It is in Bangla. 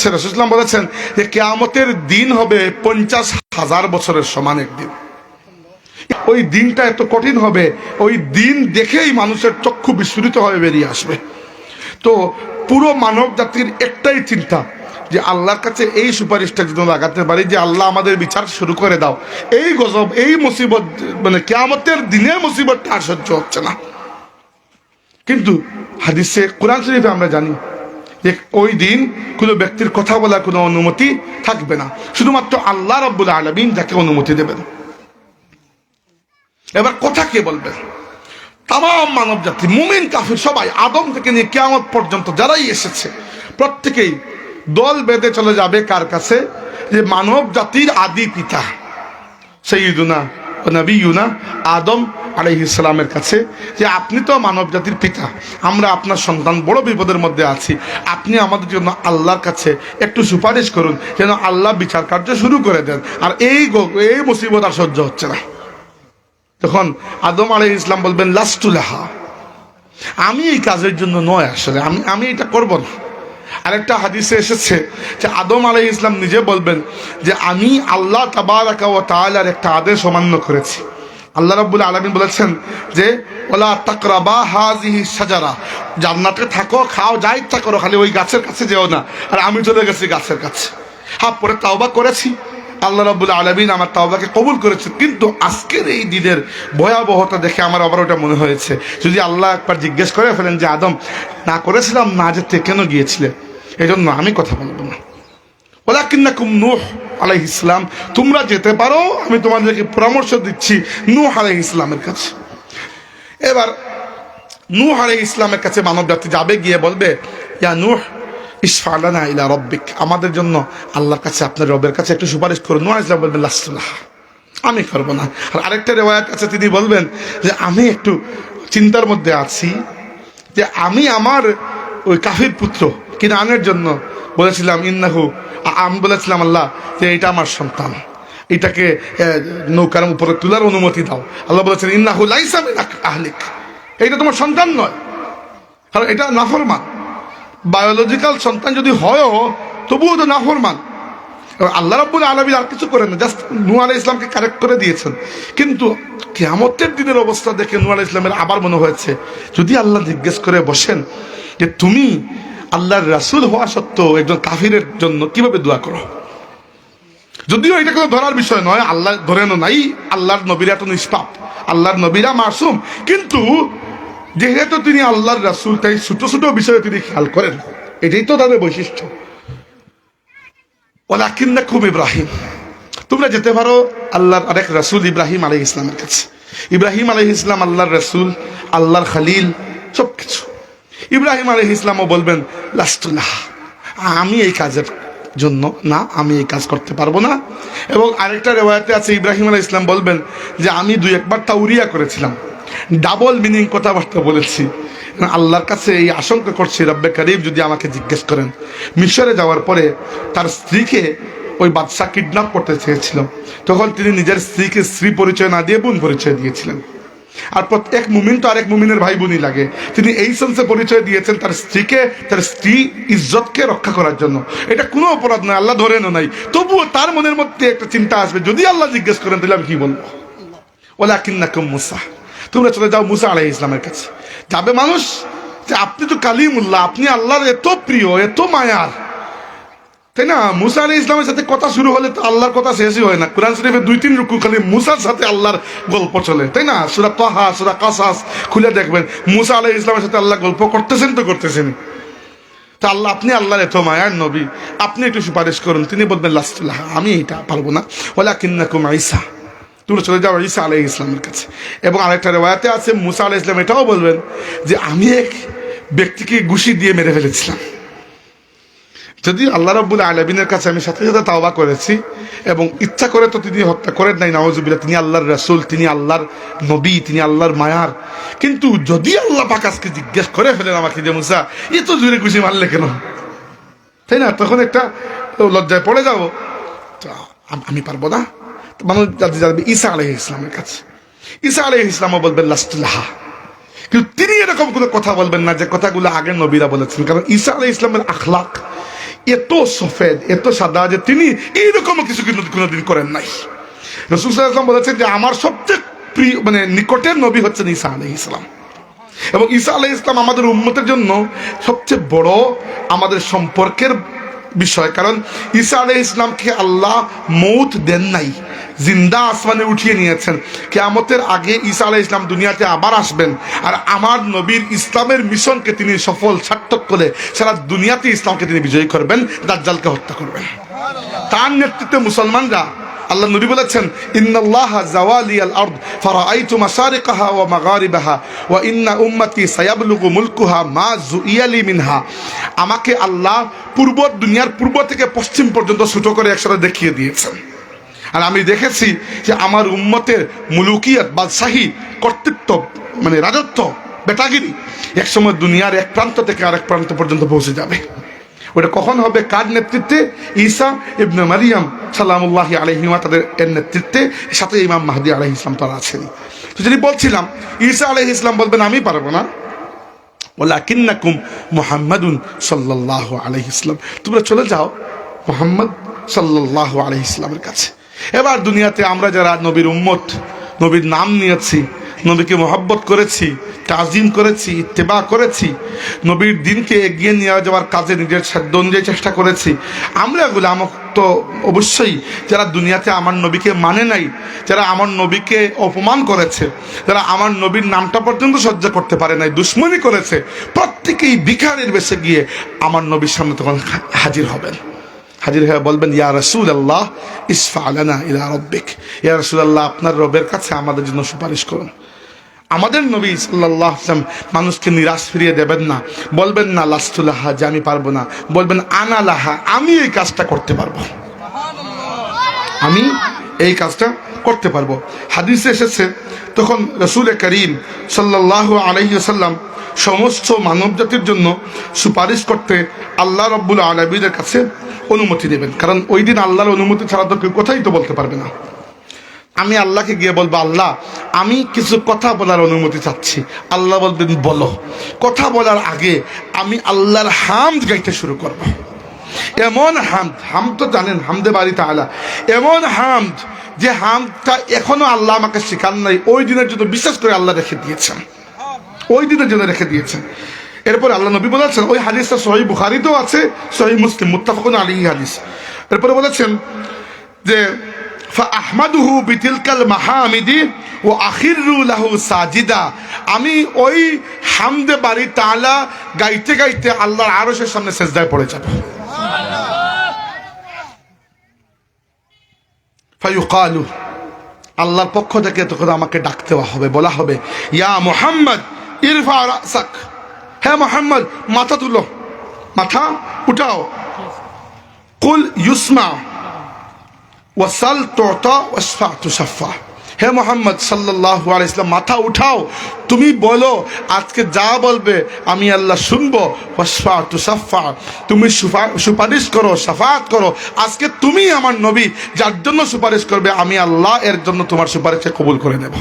রাসূল সাল্লাল্লাহু আলাইহি ওয়াসাল্লাম বলেছেন যে কিয়ামতের দিন হবে 50,000 বছরের সমান একদিন। ওই দিনটা এত কঠিন হবে, ওই দিন দেখেই মানুষের চক্ষু বিস্ফোরিত হয়ে বেরিয়ে আসবে। তো পুরো মানব জাতির একটাই চিন্তা যে আল্লাহর কাছে এই সুপারিশটা যদি লাগাতে পারি যে আল্লাহ আমাদের বিচার শুরু করে দাও, এই গজব, এই মুসিবত, মানে কিয়ামতের দিনের মুসিবতটা আর সহ্য হচ্ছে না। কিন্তু হাদিসে কোরআন শরীফে আমরা জানি যে ওই দিন কোনো ব্যক্তির কথা বলার কোনো অনুমতি থাকবে না, শুধুমাত্র আল্লাহ রাব্বুল আলামিন যাকে অনুমতি দেবেন। এবার কথা কে বলবে? তাম মানব জাতি, মুমিন কাফির সবাই, আদম থেকে নিয়ে কিয়ামত পর্যন্ত যারাই এসেছে প্রত্যেকেই দল বেঁধে চলে যাবে কার কাছে? যে মানব জাতির আদি পিতা সাইয়্যিদুনা ওয়া নবিয়ুনা আদম আলাইহিস সালামের কাছে, যে আপনি তো মানব জাতির পিতা, আমরা আপনার সন্তান, বড় বিপদের মধ্যে আছি, আপনি আমাদের জন্য আল্লাহর কাছে একটু সুপারিশ করুন যেন আল্লাহ বিচার কার্য শুরু করে দেন, আর এই মুসিবত আর সহ্য হচ্ছে না। তখন আদম আলাইহিস সালাম বলবেন লাস্তু লাহা, আমি এই কাজের জন্য নয়, আসলে আমি এটা করব না। আরেকটা হাদিসে এসেছে যে আদম আলাইহিস সালাম নিজে বলবেন যে আমি আল্লাহ তাবারাকা ওয়া তাআলার একটা আদেশ অমান্য করেছি। আল্লাহ রাব্বুল আলামিন বলেছেন যে ওয়ালা তাকরাবা হাযিহি শাজারা, জান্নাতে থাকো, খাও, যা ইচ্ছা করো, খালি ওই গাছের কাছে যেও না। আর আমি চলে গেছি গাছের কাছে। হ্যাঁ, পরে তাওবা করেছি, আল্লাহ রাব্বুল আলামিন আমার তাওবাকে কবুল করেছেন, কিন্তু আজকের এই দিনের ভয়াবহতা দেখে আমার আবার ওটা মনে হয়েছে, যদি আল্লাহ একবার জিজ্ঞেস করে ফেলেন যে আদম, না করেছিলাম না যেতে কেন গিয়েছিলে, এই জন্য আমি কথা বলবো না। ওয়ালাকিন্নাকুম নূহ আলাইহিস সালাম, তোমরা যেতে পারো, আমি তোমাদেরকে পরামর্শ দিচ্ছি নূহ আলাইহিস সালামের কাছে। এবার নূহ আলাইহিস সালামের কাছে মানব জাতি যাবে, গিয়ে বলবে ইয়া নূহ ইশফা লানা ইলা রাব্বিক, আমাদের জন্য আল্লাহর কাছে, আপনার রবের কাছে একটু সুপারিশ করুন। নূহ আলাইহিস সালাম বলবেন লাস্তু লাহা, আমি করবো না। আর আরেকটা রিওয়ায়াত আছে, তিনি বলবেন যে আমি একটু চিন্তার মধ্যে আছি, যে আমি আমার ওই কাফির পুত্র কিনানের জন্য বলেছিলাম ইন্নাহু, আমি বলেছিলাম আল্লাহ যে এটা আমার সন্তান, এটাকে নৌকার উপরে তোলার অনুমতি দাও। আল্লাহ বলেছেন ইন্নাহু লাইসা মিন আহলিক, এইটা তোমার সন্তান নয়, কারণ এটা নাফরমান। বায়োলজিক্যাল সন্তান যদি হয়ও তবুও তো নাফরমান। আল্লাহ রাব্বুল আলামিন আর কিছু করেন না, জাস্ট নূহ আলাইহিস সালামকে কারেক্ট করে দিয়েছেন। কিন্তু কিয়ামতের দিনের অবস্থা দেখে নূহ আলাইহিস সালামের আবার মনে হয়েছে, যদি আল্লাহ জিজ্ঞেস করে বসেন যে তুমি আল্লাহর রাসূল হওয়া সত্ত্বেও একজন কাফিরের জন্য কিভাবে দোয়া করো, যদিও এটা কোনো ধরার বিষয় নয়, আল্লাহ ধরেনও নাই, আল্লাহর নবীরা তো নিষ্পাপ, আল্লাহর নবীরা মাসুম, কিন্তু যেহেতু তিনি আল্লাহর রাসূল, তাই ছোট ছোট বিষয়ে তিনি খেয়াল করেন, এটাই তো তাদের বৈশিষ্ট্য। ওয়ালাকিন্নাকুম ইব্রাহিম, তোমরা যেতে পারো আল্লাহর আরেক রাসূল ইব্রাহিম আলাইহিস সালামের কাছে। ইব্রাহিম আলাইহিস সালাম আল্লাহর রাসূল, আল্লাহর খলিল, সবকিছু। ইব্রাহিম আলাইহিস সালামও বলবেন লাস্তু লাহা, আমি এই কাজের জন্য না, আমি এই কাজ করতে পারবো না। এবং আরেকটা রিওয়ায়াতে আছে ইব্রাহিম আলাইহিস সালাম বলবেন যে আমি দুই একবার তাওরিয়া করেছিলাম, ডাবল মিনিং কথাবার্তা বলেছি, আল্লাহর কাছে এই আশঙ্কা করছি রব্বে কারীম যদি আমাকে জিজ্ঞেস করেন। মিশরে যাওয়ার পরে তার স্ত্রীকে ওই বাদশা কিডন্যাপ করতে চেয়েছিল, তখন তিনি নিজের স্ত্রীকে স্ত্রী পরিচয় না দিয়ে বোন পরিচয় দিয়েছিলেন। আর প্রত্যেক মুমিন তো আরেক মুমিনের ভাই বোনই লাগে, তিনি এই সেন্সে পরিচয় দিয়েছেন তার স্ত্রীকে, তার স্ত্রী ইজ্জতকে রক্ষা করার জন্য। এটা কোনো অপরাধ নয়, আল্লাহ ধরেনও নাই, তবুও তার মনের মধ্যে একটা চিন্তা আসবে, যদি আল্লাহ জিজ্ঞেস করেন তাহলে আমি কি বলবো। ওয়ালাকিন্নাকুম মুসা, তোমরা চলে যাও মুসা আলাইহিস সালামের কাছে। যাবে মানুষ যে আপনি তো কালিমুল্লাহ, আপনি আল্লাহর এত প্রিয়, এত মায়ার, তাই না? মুসা আলাইহিস সালামের সাথে কথা শুরু হলে তো আল্লাহর কথা শেষই হয় না। কোরআন শরীফে 2-3 রুকু খালি মুসার সাথে আল্লাহর গল্প চলে, তাই না? সূরা তাহা, সূরা কাসাস খুলে দেখবেন, মুসা আলাইহিস সালামের সাথে আল্লাহ গল্প করতেছেন তো করতেছেন। তা আল্লাহ, আপনি আল্লাহর এত মায়ার নবী, আপনি একটু সুপারিশ করুন। তিনি বলবেন লাস্তু লাহা, আমি এটা পারবো না। ওয়ালাকিন্নাকুম ঈসা, তোমরা চলে যাও ঈসা আলাইহিস সালামের কাছে। এবং আরেকটা রিওয়ায়াতে আছে মুসা আলাইহিস সালাম এটাও বলবেন যে আমি এক ব্যক্তিকে ঘুষি দিয়ে মেরে ফেলেছিলাম, যদি আল্লাহ রাব্বুল আলামিনের কাছে আমি সাথে সাথে তাওবা করেছি, এবং ইচ্ছা করে তো তিনি হত্যা করেন নাই, নাউজুবিল্লাহ, তিনি আল্লাহর রাসূল, তিনি আল্লাহর নবী, তিনি আল্লাহর মায়ার। কিন্তু যদি আল্লাহ পাক আজকে জিজ্ঞেস করে ফেলেন আমাকে যে মুসা এত জোরে ঘুষি মারলে কেন, তাই না? তখন একটা লজ্জায় পড়ে যাবো, আমি পারবো না। মানুষ যাবে ঈসা আলাইহিস সালামের কাছে। ঈসা আলাইহিস সালামও বলবেন লাস্তু লাহা, কিন্তু তিনি এরকম কোনো কথা বলবেন না যে কথাগুলো আগের নবীরা বলেছেন, কারণ ঈসা আলাইহিস সালামের আখলাক, এত সফেদ, এত সাদা যে তিনি এইরকম কিছু কোনোদিন করেন নাই। রাসূল সাল্লাল্লাহু আলাইহি ওয়াসাল্লাম বলেছেন যে আমার সবচেয়ে প্রিয় মানে নিকটের নবী হচ্ছেন ঈসা আলাইহিস সালাম। এবং ঈসা আলাইহিস সালাম আমাদের উম্মতের জন্য সবচেয়ে বড় আমাদের সম্পর্কের বিষয়, কারণ ঈসা আলাইহিস সালামকে আল্লাহ মৌত দেন নাই, জিন্দা আসমানে উঠিয়ে নিয়েছেন। কিয়ামতের আগে ঈসা আলাইহিস সালাম দুনিয়াতে আবার আসবেন, আর আমার নবীর ইসলামের মিশনকে তিনি সফল সার্থক করে সারা দুনিয়াতে ইসলামকে তিনি বিজয়ী করবেন, দাজ্জালকে হত্যা করবেন। তার নেতৃত্বে মুসলমানরা, আল্লাহ নবী বলেছেন ইন্নাল্লাহা জাওয়ালিয়াল আরদ ফারাআইতু মাশারিকাহা ওয়া মাগারিবাহা ওয়া ইন্না উম্মতি সায়াবলুগু মুলকুহা মা জুইয়ালি মিনহা। আমাকে আল্লাহ দুনিয়ার পূর্ব থেকে পশ্চিম পর্যন্ত ছোট করে একসাথে দেখিয়ে দিয়েছেন, আর আমি দেখেছি যে আমার উম্মতের মুলুকিয়াত, বাদশাহী, কর্তৃত্ব মানে রাজত্ব, বেটাগিরি একসময় দুনিয়ার এক প্রান্ত থেকে আরেক প্রান্ত পর্যন্ত পৌঁছে যাবে। ওটা কখন হবে? কার নেতৃত্বে? ঈসা ইবনে মারিয়াম সালামুল্লাহি আলাইহি ওয়া তাদের নেতৃত্বে, সাথে ইমাম মাহদী আলাইহিস সালাম তো আছেন। তো যদি বলছিলাম ঈসা আলাইহিস সালাম বলবেন আমি পারবো না, ওয়ালাকিন্নাকুম মুহাম্মাদুন সাল্লাল্লাহু আলাইহি সাল্লাম, তোমরা চলে যাও মুহাম্মদ সাল্লাল্লাহু আলাইহি সাল্লামের কাছে। এবার দুনিয়াতে আমরা যারা নবীর উম্মত, নবীর নাম নিয়েছি, নবীকে মহব্বত করেছি, তাজিম করেছি, ইত্তেবা করেছি, নবীর দিনকে এগিয়ে নিয়ে যাওয়ার কাজে নিজের সাধ্য অনুযায়ী চেষ্টা করেছি, আমরা এগুলো আমার তো অবশ্যই যারা দুনিয়াতে আমার নবীকে মানে নাই, যারা আমার নবীকে অপমান করেছে, যারা আমার নবীর নামটা পর্যন্ত সহ্য করতে পারে নাই, দুশ্মনী করেছে, প্রত্যেকেই ভিখারির বেশে গিয়ে আমার নবীর সামনে তখন হাজির হবেন। হাজির হয়ে বলবেন ইয়া রাসূলুল্লাহ ইশফা লানা ইলা রাব্বিক, ইয়া রাসূলুল্লাহ আপনার রবের কাছে আমাদের জন্য সুপারিশ করুন। আমাদের নবী সাল্লাল্লাহু আলাইহি ওয়াসাল্লাম মানুষকে নিরাশ ফিরিয়ে দেবেন না, বলবেন না লাস্তু লাহা, যে আমি পারবো না, বলবেন আনা লাহা, আমি এই কাজটা করতে পারবো, আমি এই কাজটা করতে পারবো। হাদিসে এসেছে তখন রাসূল করিম সাল্লাল্লাহু আলাইহি ওয়াসাল্লাম সমস্ত মানব জাতির জন্য সুপারিশ করতে আল্লাহ রাব্বুল আলামিনের কাছে অনুমতি নেবেন, কারণ ওই দিন আল্লাহর অনুমতি ছাড়া তো কেউ কথাই তো বলতে পারবে না। আমি আল্লাহকে গিয়ে বলবো আল্লাহ আমি কিছু কথা বলার অনুমতি চাচ্ছি, আল্লাহ বলবেন বলো। কথা বলার আগে আমি আল্লাহর হামদ গাইতে শুরু করব। এমন হামদ তো জানেন হামদে বাড়ি তাআলা, এমন হামদ যে হামদটা এখনো আল্লাহ আমাকে শেখান নাই, ওই দিনের জন্য বিশেষ করে আল্লাহ রেখে দিয়েছেন, ওই দিনের জন্য রেখে দিয়েছেন। এরপরে আল্লাহ নবী বলেছেন, ওই হাদিসটা সহিহ বুখারীতেও আছে, সহিহ মুসলিম মুত্তাফাকুন আলাইহি হাদিস। এরপরে বলেছেন যে ফাআহমাদুহু বিতিলকাল মাহামিদি ওয়া আখিরু লাহু সাজিদা, আমি ওই হামদে বাড়ি তাআলা গাইতে গাইতে আল্লাহর আরশের সামনে সিজদায় পড়ে যাব। ফায়ুকালু, আল্লাহর পক্ষ থেকে তখন আমাকে ডাকতে হবে, বলা হবে ইয়া মুহাম্মদ ইরফা রাসাক, হে মুহাম্মদ মাথা তুলো, মাথা উঠাও। কুল ইউসমা ওয়াসাল তুতা ওয়াসফা তুশাফা, হে মুহাম্মদ সাল্লাল্লাহু আলাইহি ওয়াসাল্লাম মাথা উঠাও, তুমি বলো, আজকে যা বলবে আমি আল্লাহ শুনবো। ওয়াসফা তুশাফা, তুমি সুপারিশ করো, শাফাআত করো। আজকে তুমি আমার নবী, যার জন্য সুপারিশ করবে আমি আল্লাহ এর জন্য তোমার সুপারিশকে কবুল করে নেব।